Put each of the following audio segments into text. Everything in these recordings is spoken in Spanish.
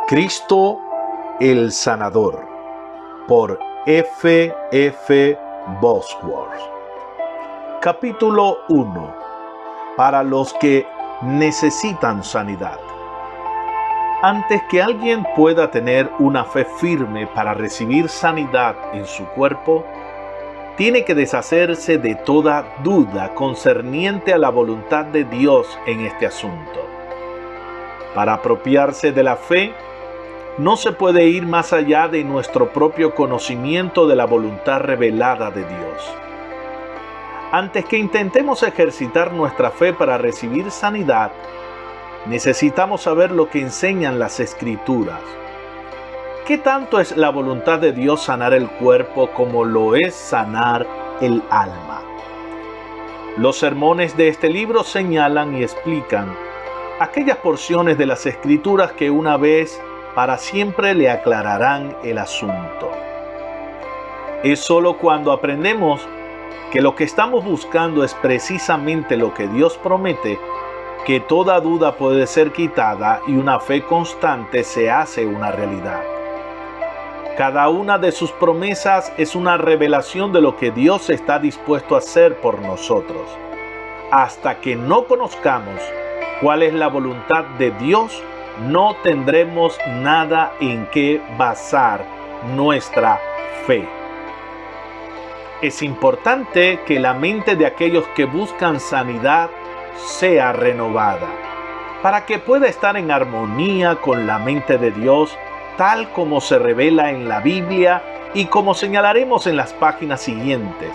Cristo el Sanador, por F. F. Bosworth. Capítulo 1. Para los que necesitan sanidad. Antes que alguien pueda tener una fe firme para recibir sanidad en su cuerpo, tiene que deshacerse de toda duda concerniente a la voluntad de Dios en este asunto. Para apropiarse de la fe, no se puede ir más allá de nuestro propio conocimiento de la voluntad revelada de Dios. Antes que intentemos ejercitar nuestra fe para recibir sanidad, necesitamos saber lo que enseñan las Escrituras. ¿Qué tanto es la voluntad de Dios sanar el cuerpo como lo es sanar el alma? Los sermones de este libro señalan y explican aquellas porciones de las Escrituras que una vez para siempre le aclararán el asunto. Es solo cuando aprendemos que lo que estamos buscando es precisamente lo que Dios promete, que toda duda puede ser quitada y una fe constante se hace una realidad. Cada una de sus promesas es una revelación de lo que Dios está dispuesto a hacer por nosotros. Hasta que no conozcamos cuál es la voluntad de Dios, no tendremos nada en qué basar nuestra fe. Es importante que la mente de aquellos que buscan sanidad sea renovada, para que pueda estar en armonía con la mente de Dios, tal como se revela en la Biblia y como señalaremos en las páginas siguientes.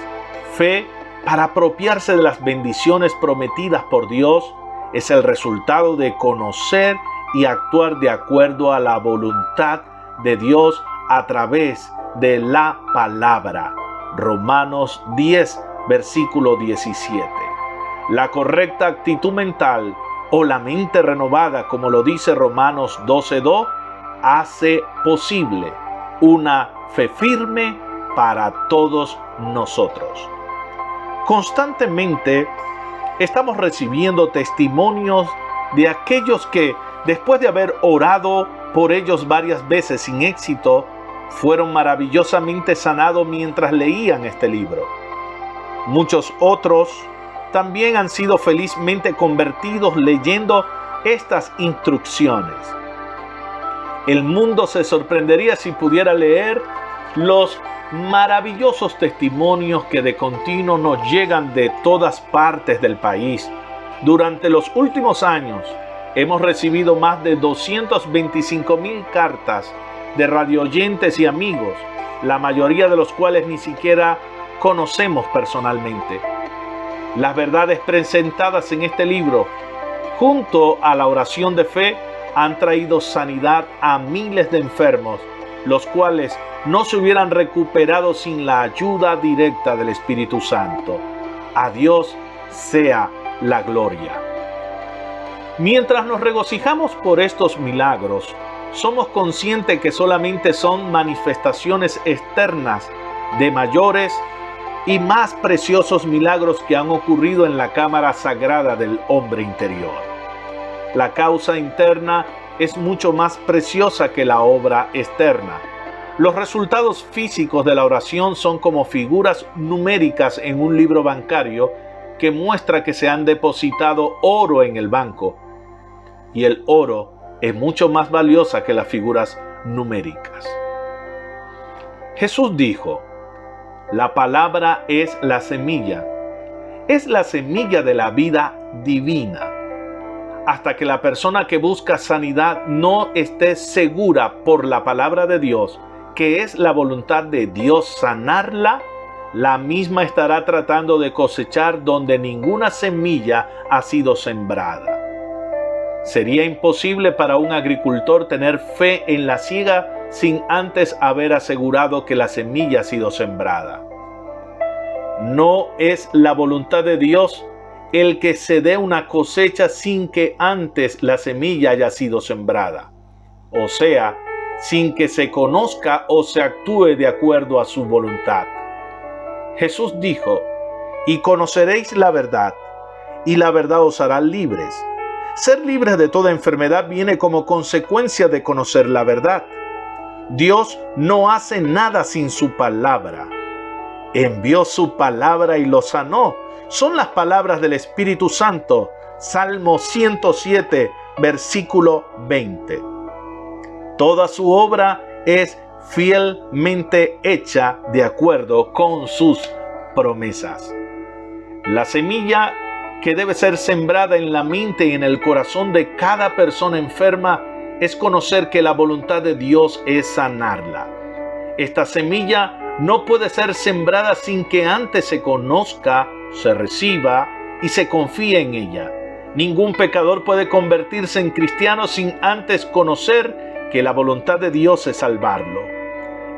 Fe, para apropiarse de las bendiciones prometidas por Dios, es el resultado de conocer y actuar de acuerdo a la voluntad de Dios a través de la palabra. Romanos 10, versículo 17. La correcta actitud mental o la mente renovada, como lo dice Romanos 12:2, hace posible una fe firme para todos nosotros. Constantemente estamos recibiendo testimonios de aquellos que, después de haber orado por ellos varias veces sin éxito, fueron maravillosamente sanados mientras leían este libro. Muchos otros también han sido felizmente convertidos leyendo estas instrucciones. El mundo se sorprendería si pudiera leer los maravillosos testimonios que de continuo nos llegan de todas partes del país. Durante los últimos años, hemos recibido más de 225,000 cartas de radioyentes y amigos, la mayoría de los cuales ni siquiera conocemos personalmente. Las verdades presentadas en este libro, junto a la oración de fe, han traído sanidad a miles de enfermos, los cuales no se hubieran recuperado sin la ayuda directa del Espíritu Santo. A Dios sea la gloria. Mientras nos regocijamos por estos milagros, somos conscientes que solamente son manifestaciones externas de mayores y más preciosos milagros que han ocurrido en la cámara sagrada del hombre interior. La causa interna es mucho más preciosa que la obra externa. Los resultados físicos de la oración son como figuras numéricas en un libro bancario que muestra que se han depositado oro en el banco. Y el oro es mucho más valiosa que las figuras numéricas. Jesús dijo: la palabra es la semilla de la vida divina. Hasta que la persona que busca sanidad no esté segura por la palabra de Dios, que es la voluntad de Dios sanarla, la misma estará tratando de cosechar donde ninguna semilla ha sido sembrada. Sería imposible para un agricultor tener fe en la siega sin antes haber asegurado que la semilla ha sido sembrada. No es la voluntad de Dios el que se dé una cosecha sin que antes la semilla haya sido sembrada, o sea, sin que se conozca o se actúe de acuerdo a su voluntad. Jesús dijo: y conoceréis la verdad, y la verdad os hará libres. Ser libres de toda enfermedad viene como consecuencia de conocer la verdad. Dios no hace nada sin su palabra. Envió su palabra y lo sanó. Son las palabras del Espíritu Santo. Salmo 107, versículo 20. Toda su obra es fielmente hecha de acuerdo con sus promesas. La semilla que debe ser sembrada en la mente y en el corazón de cada persona enferma es conocer que la voluntad de Dios es sanarla. Esta semilla no puede ser sembrada sin que antes se conozca, se reciba y se confíe en ella. Ningún pecador puede convertirse en cristiano sin antes conocer que la voluntad de Dios es salvarlo.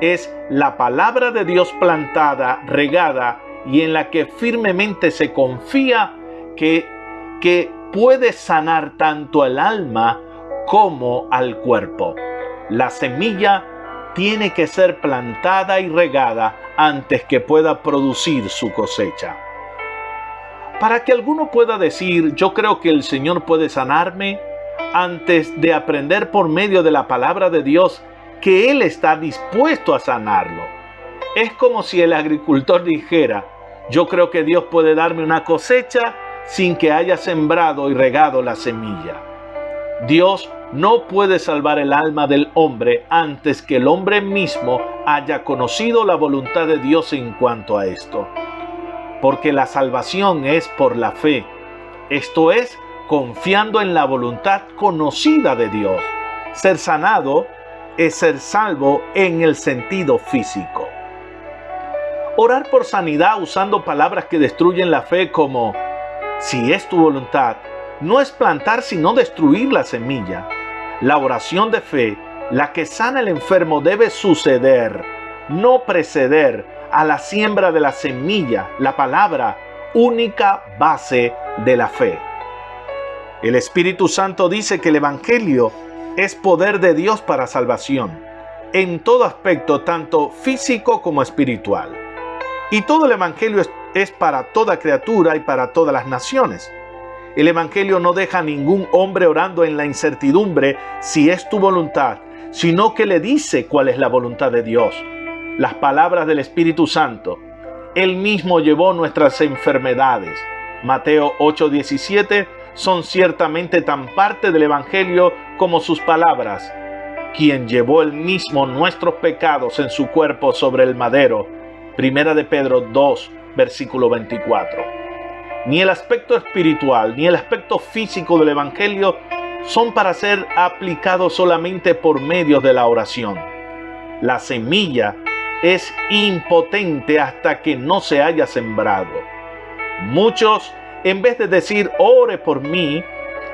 Es la palabra de Dios plantada, regada y en la que firmemente se confía que puede sanar tanto al alma como al cuerpo. La semilla tiene que ser plantada y regada antes que pueda producir su cosecha. Para que alguno pueda decir, yo creo que el Señor puede sanarme, antes de aprender por medio de la palabra de Dios que Él está dispuesto a sanarlo. Es como si el agricultor dijera, yo creo que Dios puede darme una cosecha sin que haya sembrado y regado la semilla. Dios no puede salvar el alma del hombre antes que el hombre mismo haya conocido la voluntad de Dios en cuanto a esto. Porque la salvación es por la fe, esto es, confiando en la voluntad conocida de Dios. Ser sanado es ser salvo en el sentido físico. Orar por sanidad usando palabras que destruyen la fe como, si es tu voluntad, no es plantar sino destruir la semilla. La oración de fe, la que sana al enfermo, debe suceder, no preceder a la siembra de la semilla, la palabra, única base de la fe. El Espíritu Santo dice que el Evangelio es poder de Dios para salvación, en todo aspecto, tanto físico como espiritual. Y todo el Evangelio es para toda criatura y para todas las naciones. El Evangelio no deja a ningún hombre orando en la incertidumbre si es tu voluntad, sino que le dice cuál es la voluntad de Dios. Las palabras del Espíritu Santo. Él mismo llevó nuestras enfermedades. Mateo 8:17 son ciertamente tan parte del Evangelio como sus palabras. Quien llevó él mismo nuestros pecados en su cuerpo sobre el madero. Primera de Pedro 2, versículo 24. Ni el aspecto espiritual ni el aspecto físico del Evangelio son para ser aplicados solamente por medio de la oración. La semilla es impotente hasta que no se haya sembrado. Muchos, en vez de decir, ore por mí,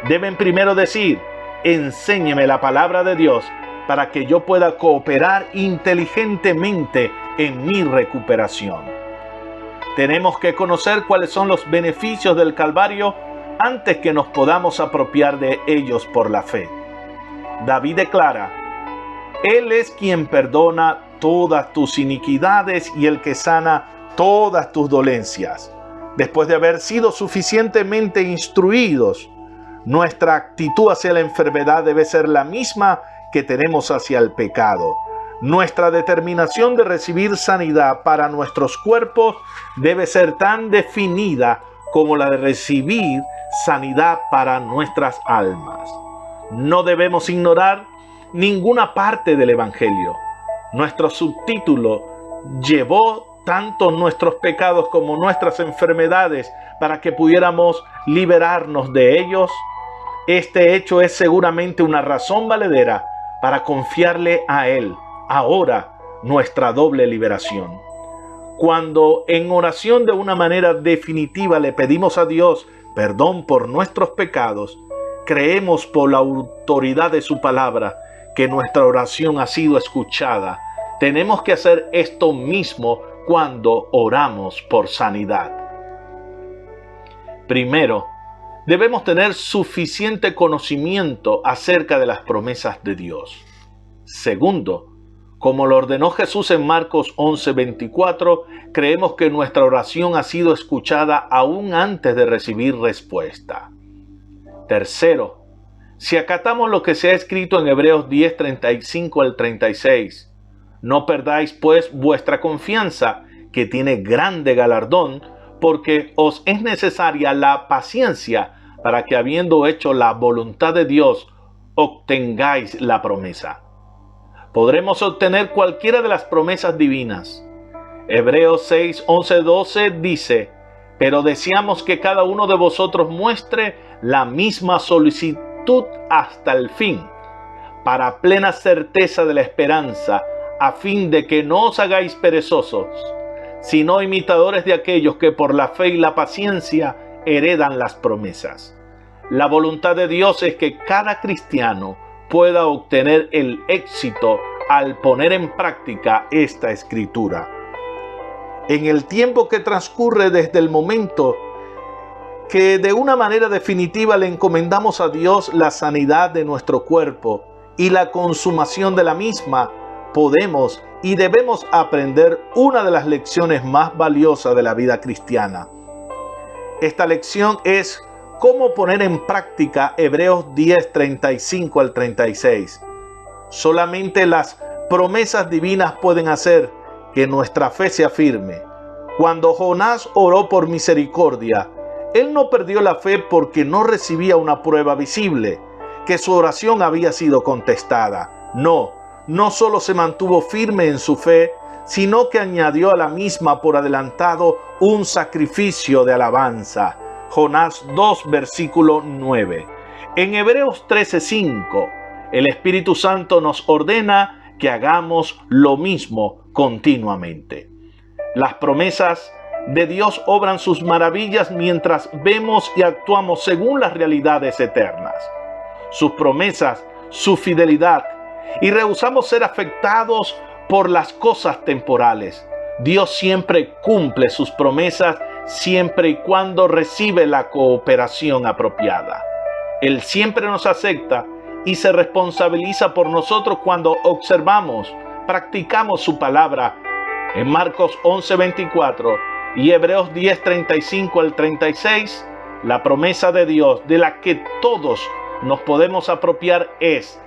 deben primero decir, enséñeme la palabra de Dios para que yo pueda cooperar inteligentemente en mi recuperación. Tenemos que conocer cuáles son los beneficios del Calvario antes que nos podamos apropiar de ellos por la fe. David declara, Él es quien perdona todas tus iniquidades y el que sana todas tus dolencias. Después de haber sido suficientemente instruidos, nuestra actitud hacia la enfermedad debe ser la misma que tenemos hacia el pecado. Nuestra determinación de recibir sanidad para nuestros cuerpos debe ser tan definida como la de recibir sanidad para nuestras almas. No debemos ignorar ninguna parte del Evangelio. Nuestro subtítulo llevó tanto nuestros pecados como nuestras enfermedades para que pudiéramos liberarnos de ellos. Este hecho es seguramente una razón valedera para confiarle a Él ahora nuestra doble liberación. Cuando en oración de una manera definitiva le pedimos a Dios perdón por nuestros pecados, creemos por la autoridad de su palabra que nuestra oración ha sido escuchada. Tenemos que hacer esto mismo cuando oramos por sanidad. Primero, debemos tener suficiente conocimiento acerca de las promesas de Dios. Segundo, como lo ordenó Jesús en Marcos 11:24, creemos que nuestra oración ha sido escuchada aún antes de recibir respuesta. Tercero, si acatamos lo que se ha escrito en Hebreos 10, 35 al 36, no perdáis pues vuestra confianza, que tiene grande galardón, porque os es necesaria la paciencia para que, habiendo hecho la voluntad de Dios, obtengáis la promesa. Podremos obtener cualquiera de las promesas divinas. Hebreos 6, 11, 12 dice: pero deseamos que cada uno de vosotros muestre la misma solicitud hasta el fin, para plena certeza de la esperanza, a fin de que no os hagáis perezosos, sino imitadores de aquellos que por la fe y la paciencia heredan las promesas. La voluntad de Dios es que cada cristiano pueda obtener el éxito al poner en práctica esta escritura. En el tiempo que transcurre desde el momento que de una manera definitiva le encomendamos a Dios la sanidad de nuestro cuerpo y la consumación de la misma, podemos y debemos aprender una de las lecciones más valiosas de la vida cristiana. Esta lección es cómo poner en práctica Hebreos 10, 35 al 36. Solamente las promesas divinas pueden hacer que nuestra fe se afirme. Cuando Jonás oró por misericordia, él no perdió la fe porque no recibía una prueba visible, que su oración había sido contestada. No solo se mantuvo firme en su fe, sino que añadió a la misma por adelantado un sacrificio de alabanza. Jonás 2, versículo 9. En Hebreos 13:5, el Espíritu Santo nos ordena que hagamos lo mismo continuamente. Las promesas de Dios obran sus maravillas mientras vemos y actuamos según las realidades eternas. Sus promesas, su fidelidad, y rehusamos ser afectados por las cosas temporales. Dios siempre cumple sus promesas siempre y cuando recibe la cooperación apropiada. Él siempre nos acepta y se responsabiliza por nosotros cuando observamos, practicamos su palabra. En Marcos 11:24 y Hebreos 10, 35 al 36, la promesa de Dios de la que todos nos podemos apropiar es: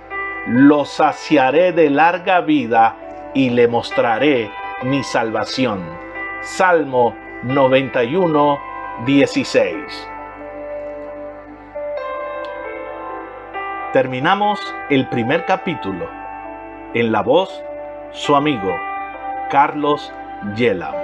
lo saciaré de larga vida y le mostraré mi salvación. Salmo 91, 16. Terminamos el primer capítulo. En la voz, su amigo Carlos Yela.